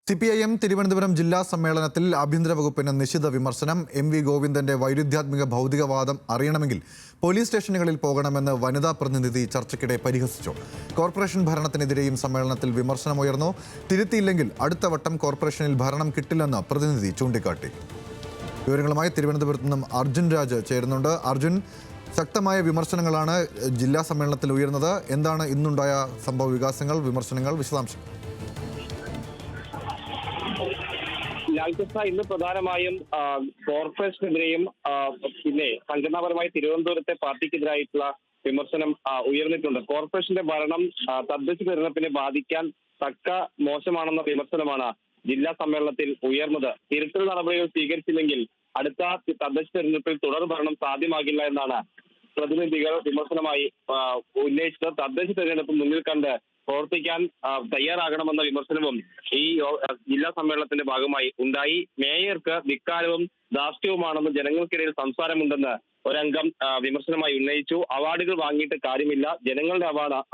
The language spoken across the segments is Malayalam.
CPIM തിരുവനന്തപുരം ജില്ലാ സമ്മേളനത്തിൽ ആഭ്യന്തര വകുപ്പിന് നിശിത വിമർശനം. MV ഗോവിന്ദന്റെ വൈരുദ്ധ്യാത്മിക ഭൗതികവാദം അറിയണമെങ്കിൽ പോലീസ് സ്റ്റേഷനുകളിൽ പോകണമെന്ന് വനിതാ പ്രതിനിധി ചർച്ചയ്ക്കിടെ പരിഹസിച്ചു. കോർപ്പറേഷൻ ഭരണത്തിനെതിരെയും സമ്മേളനത്തിൽ വിമർശനമുയർന്നു. തിരുത്തിയില്ലെങ്കിൽ അടുത്ത വട്ടം കോർപ്പറേഷനിൽ ഭരണം കിട്ടില്ലെന്ന് പ്രതിനിധി ചൂണ്ടിക്കാട്ടി. വിവരങ്ങളുമായി തിരുവനന്തപുരത്ത് നിന്നും അർജുൻ രാജ് ചേരുന്നുണ്ട്. അർജുൻ, ശക്തമായ വിമർശനങ്ങളാണ് ജില്ലാ സമ്മേളനത്തിൽ ഉയർന്നത്. എന്താണ് ഇന്നുണ്ടായ സംഭവ വികാസങ്ങൾ, വിമർശനങ്ങൾ, വിശദാംശങ്ങൾ? ലാൽകൃഷ്ണ, ഇന്ന് പ്രധാനമായും കോർപ്പറേഷനെതിരെയും പിന്നെ സംഘടനാപരമായി തിരുവനന്തപുരത്തെ പാർട്ടിക്കെതിരായിട്ടുള്ള വിമർശനം ഉയർന്നിട്ടുണ്ട്. കോർപ്പറേഷന്റെ ഭരണം തദ്ദേശ തെരഞ്ഞെടുപ്പിനെ ബാധിക്കാൻ തക്ക മോശമാണെന്ന വിമർശനമാണ് ജില്ലാ സമ്മേളനത്തിൽ ഉയർന്നത്. തിരുത്തൽ നടപടികൾ സ്വീകരിച്ചില്ലെങ്കിൽ അടുത്ത തദ്ദേശ തെരഞ്ഞെടുപ്പിൽ തുടർ ഭരണം സാധ്യമാകില്ല എന്നാണ് പ്രതിനിധികൾ വിമർശനമായി ഉന്നയിച്ചത്. തദ്ദേശ തെരഞ്ഞെടുപ്പ് മുന്നിൽ കണ്ട് പ്രവർത്തിക്കാൻ തയ്യാറാകണമെന്ന വിമർശനവും ഈ ജില്ലാ സമ്മേളനത്തിന്റെ ഭാഗമായി ഉണ്ടായി. മേയർക്ക് ധിക്കാരവും ധാർഷ്ട്യവുമാണെന്ന് ജനങ്ങൾക്കിടയിൽ സംസാരമുണ്ടെന്ന് ഒരംഗം വിമർശനമായി ഉന്നയിച്ചു. അവാർഡുകൾ വാങ്ങിയിട്ട് കാര്യമില്ല, ജനങ്ങളുടെ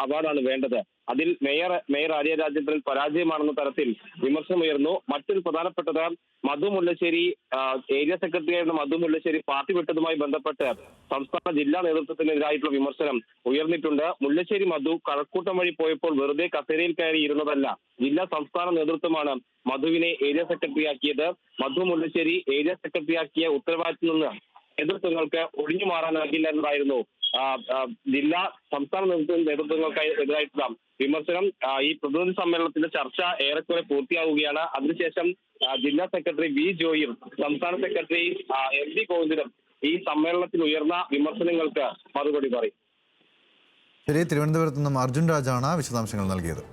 അവാർഡാണ് വേണ്ടത്. അതിൽ മേയർ ആര്യ രാജേന്ദ്രൻ പരാജയമാണെന്ന തരത്തിൽ വിമർശനമുയർന്നു. മറ്റൊരു പ്രധാനപ്പെട്ടത് മധു മുല്ലശ്ശേരി, ഏരിയ സെക്രട്ടറിയായിരുന്ന മധു മുല്ലശ്ശേരി പാർട്ടി വിട്ടതുമായി ബന്ധപ്പെട്ട് സംസ്ഥാന ജില്ലാ നേതൃത്വത്തിനെതിരായിട്ടുള്ള വിമർശനം ഉയർന്നിട്ടുണ്ട്. മുല്ലശ്ശേരി മധു കഴക്കൂട്ടം വഴി പോയപ്പോൾ വെറുതെ കസേരയിൽ കയറി ഇരുന്നതല്ല, ജില്ലാ സംസ്ഥാന നേതൃത്വമാണ് മധുവിനെ ഏരിയ സെക്രട്ടറിയാക്കിയത്. മധു മുല്ലശ്ശേരി ഏരിയ സെക്രട്ടറിയാക്കിയ ഉത്തരവാദിത്തത്തിൽ നിന്ന് നേതൃത്വങ്ങൾക്ക് ഒഴിഞ്ഞു മാറാനാകില്ല എന്നതായിരുന്നു ജില്ലാ സംസ്ഥാന നേതൃത്വങ്ങൾക്കായി എതിരായിട്ടുള്ള വിമർശനം. ഈ പ്രതിനിധി സമ്മേളനത്തിന്റെ ചർച്ച ഏറെക്കുറെ പൂർത്തിയാവുകയാണ്. അതിനുശേഷം ജില്ലാ സെക്രട്ടറി വി ജോയും സംസ്ഥാന സെക്രട്ടറി MV ഗോവിന്ദനും ഈ സമ്മേളനത്തിൽ ഉയർന്ന വിമർശനങ്ങൾക്ക് മറുപടി പറയും. ശരി, തിരുവനന്തപുരത്ത് നിന്നും അർജുൻ രാജാണ് വിശദാംശങ്ങൾ നൽകിയത്.